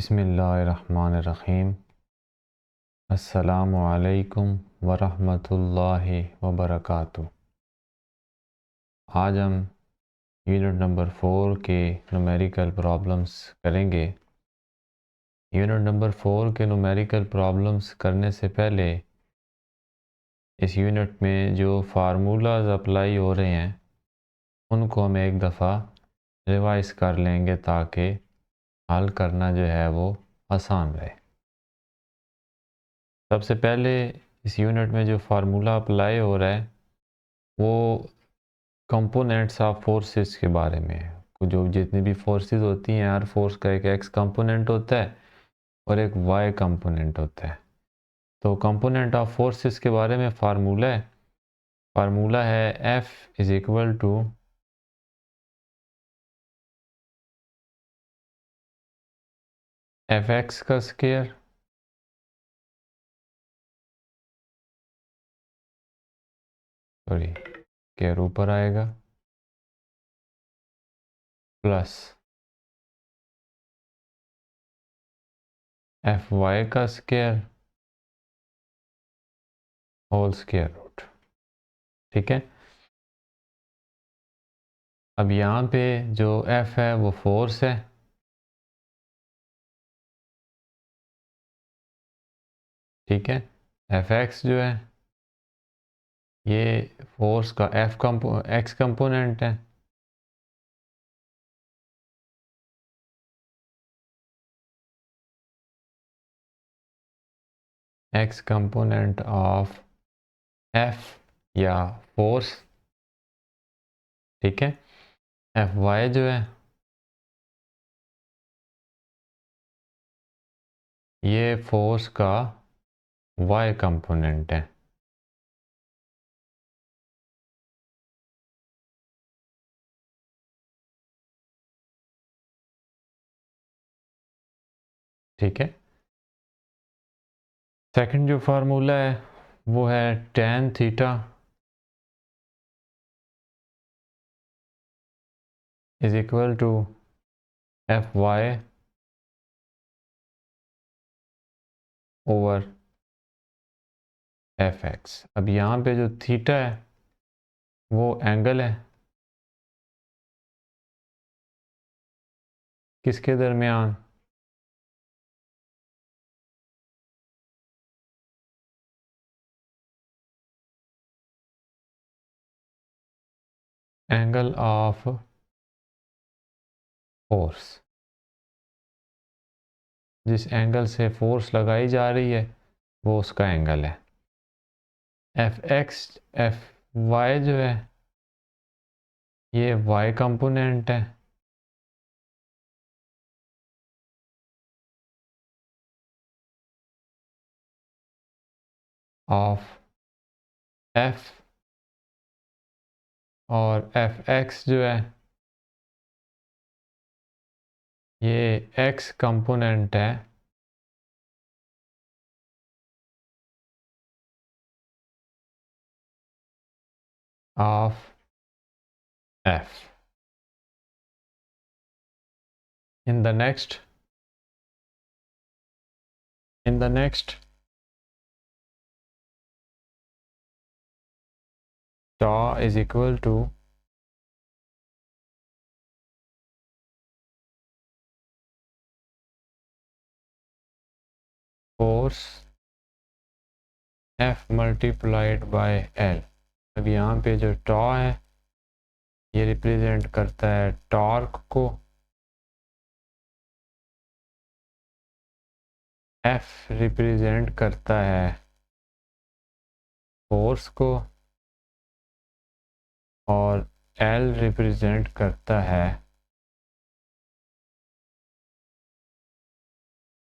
बिस्मिल्लाहिर्रहमानिर्रहीम। अस्सलामु अलैकुम वरहमतुल्लाहि वबरकातुह। आज हम यूनिट नंबर 4 के न्यूमेरिकल प्रॉब्लम्स करेंगे। यूनिट नंबर 4 के न्यूमेरिकल प्रॉब्लम्स करने से पहले इस यूनिट में जो फार्मूलाज अप्लाई हो रहे हैं उनको हम एक दफ़ा रिवाइज़ कर लेंगे ताकि हल करना जो है वो आसान रहे। सबसे पहले इस यूनिट में जो फार्मूला अप्लाई हो रहा है वो कंपोनेंट्स ऑफ फोर्सेस के बारे में है। जो जितनी भी फोर्सेस होती हैं, हर फोर्स का एक एक्स कंपोनेंट होता है और एक वाई कंपोनेंट होता है। तो कंपोनेंट ऑफ फोर्सेस के बारे में फार्मूला है F is equal to f x का स्क्वायर स्क्वायर ऊपर आएगा प्लस एफ वाई का स्क्वायर होल स्क्वायर रूट। ठीक है। अब यहाँ पे जो F है वो फोर्स है। ठीक है। एफ एक्स जो है ये फोर्स का एक्स कंपोनेंट है। एक्स कंपोनेंट ऑफ एफ या फोर्स। ठीक है। एफ वाई जो है ये फोर्स का वाई कंपोनेंट है। ठीक है। सेकंड जो फार्मूला है वो है tan theta is equal to f y over f x. अब यहाँ पे जो थीटा है वो एंगल है किसके दरमियान, एंगल ऑफ फोर्स। जिस एंगल से फोर्स लगाई जा रही है वो उसका एंगल है। एफ वाई जो है ये वाई कंपोनेंट है ऑफ एफ, और एफ एक्स जो है ये एक्स कंपोनेंट है of F. In the next tau is equal to force F multiplied by L। अब यहाँ पे जो tau है ये रिप्रेजेंट करता है टॉर्क को, F रिप्रेजेंट करता है फोर्स को और L रिप्रेजेंट करता है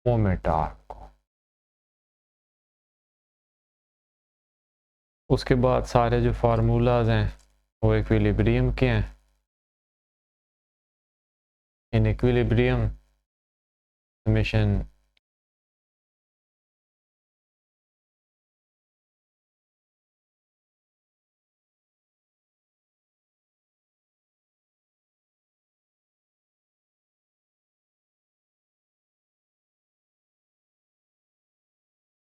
मोमेंट आर्म को। उसके बाद सारे जो फार्मूलाज हैं वो इक्विलिब्रियम के हैं। इन equilibrium summation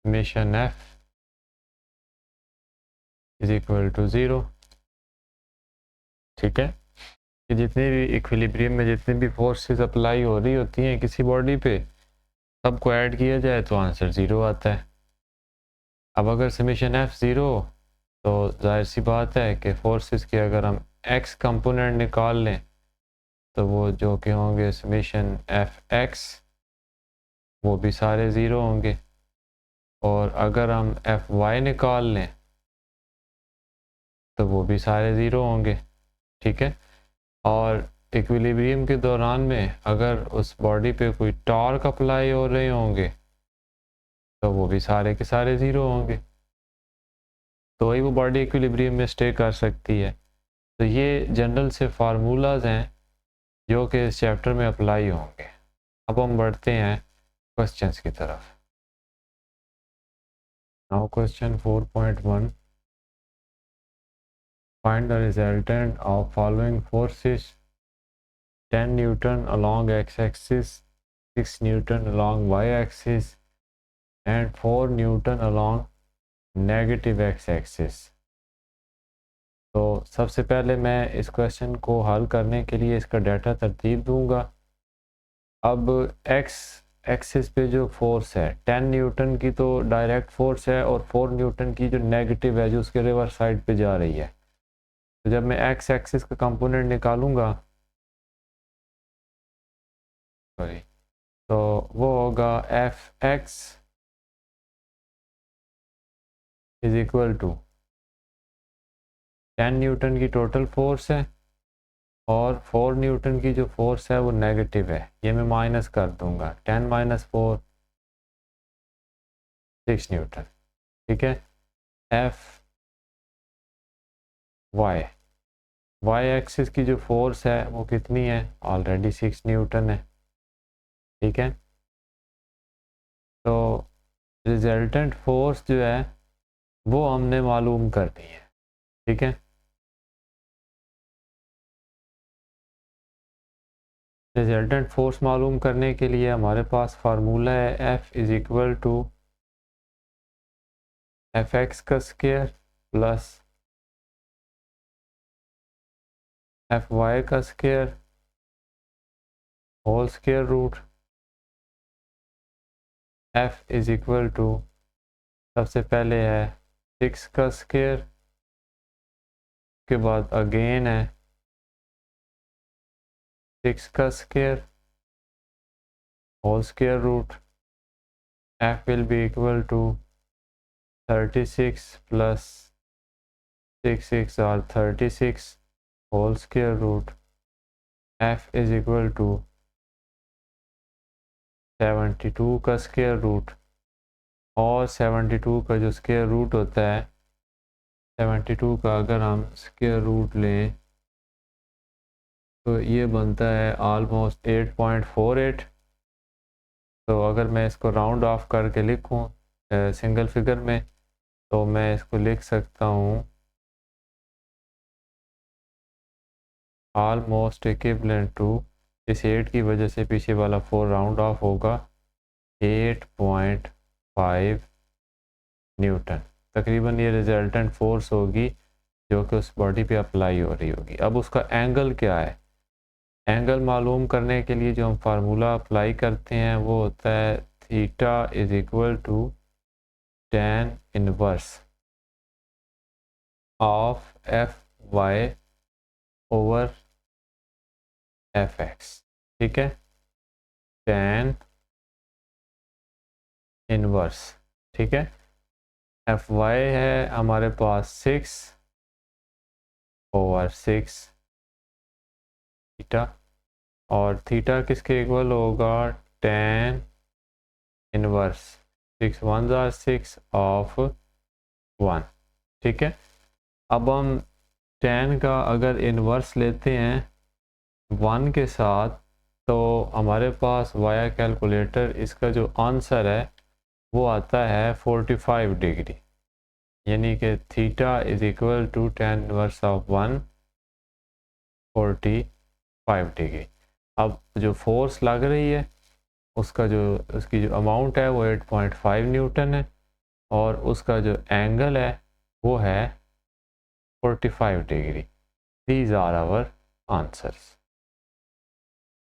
summation f is equal to 0। ठीक है, कि जितने भी इक्विलिब्रियम में जितनी भी फोर्सेस अप्लाई हो रही होती हैं किसी बॉडी पे, सबको ऐड किया जाए तो आंसर 0 आता है। अब अगर समेशन एफ 0 तो जाहिर सी बात है कि फोर्सेस के अगर हम एक्स कंपोनेंट निकाल लें तो वो जो कि होंगे समेशन एफ एक्स, वो भी सारे 0 होंगे। और अगर हम एफ वाई निकाल लें तो वो भी सारे 0 होंगे। ठीक है, और इक्विलिब्रियम के दौरान में अगर उस बॉडी पे कोई टॉर्क अप्लाई हो रहे होंगे तो वो भी सारे के सारे 0 होंगे, तो वही वो बॉडी इक्विलिब्रियम में स्टे कर सकती है। तो ये जनरल से फार्मूलाज हैं जो कि इस चैप्टर में अप्लाई होंगे। अब हम बढ़ते हैं क्वेश्चंस की तरफ। Now question 4.1, find the resultant of following forces: 10 Newton along x-axis, 6 Newton along y-axis and 4 Newton along negative x-axis। तो सबसे पहले मैं इस क्वेश्चन को हल करने के लिए इसका डाटा तरतीब दूंगा। अब x एक्सिस पे जो फोर्स है 10 न्यूटन की तो डायरेक्ट फोर्स है, और 4 न्यूटन की जो नेगेटिव है जो उसके रिवर्स साइड पे जा रही है। तो जब मैं x एक्सिस का कंपोनेंट निकालूंगा, सॉरी, तो वो होगा f x is equal to 10 newton की टोटल फोर्स है और 4 न्यूटन की जो फोर्स है वो नेगेटिव है, ये मैं माइनस कर दूंगा। 10 माइनस 4 6 न्यूटन। ठीक है, एफ वाई, वाई एक्सिस की जो फोर्स है वो कितनी है, ऑलरेडी 6 न्यूटन है। ठीक है, तो रिजल्टेंट फोर्स जो है वो हमने मालूम करनी है। ठीक है, रिजल्टेंट फोर्स मालूम करने के लिए हमारे पास फार्मूला है f is equal to f x का स्क्वायर प्लस एफ वाई का square whole square root. F is equal to सबसे पहले है 6 का स्क्वायर, के बाद अगेन है 6 का square whole square root. F will be equal to 36 plus 6 or 36 whole square root. F is equal to 72 का स्क्वायर रूट, और 72 का जो स्क्वायर रूट होता है 72 का अगर हम स्क्वायर रूट लें तो ये बनता है ऑलमोस्ट 8.48। तो अगर मैं इसको राउंड ऑफ करके लिखूं सिंगल फिगर में, तो मैं इसको लिख सकता हूँ ऑलमोस्ट इक्विवेलेंट टू, इस 8 की वजह से पीछे वाला 4 राउंड ऑफ होगा, 8.5 न्यूटन। तकरीबन ये रिजल्टेंट फोर्स होगी जो कि उस बॉडी पे अप्लाई हो रही होगी। अब उसका एंगल क्या है, एंगल मालूम करने के लिए जो हम फार्मूला अप्लाई करते हैं वो होता है theta is equal to tan inverse of f y over f x. ठीक है, tan इनवर्स। ठीक है, एफ वाई है हमारे पास 6 ओवर 6 थीटा, और थीटा किसके इक्वल होगा, tan इनवर्स 6 1 जार 6 ऑफ 1। ठीक है, अब हम tan का अगर इनवर्स लेते हैं 1 के साथ तो हमारे पास वाया कैलकुलेटर इसका जो आंसर है वो आता है 45 डिग्री, यानी कि theta is equal to tan inverse of 1 45 degree. अब जो फोर्स लग रही है उसकी जो अमाउंट है वो 8.5 न्यूटन है, और उसका जो एंगल है वो है 45 degree. These are our answers.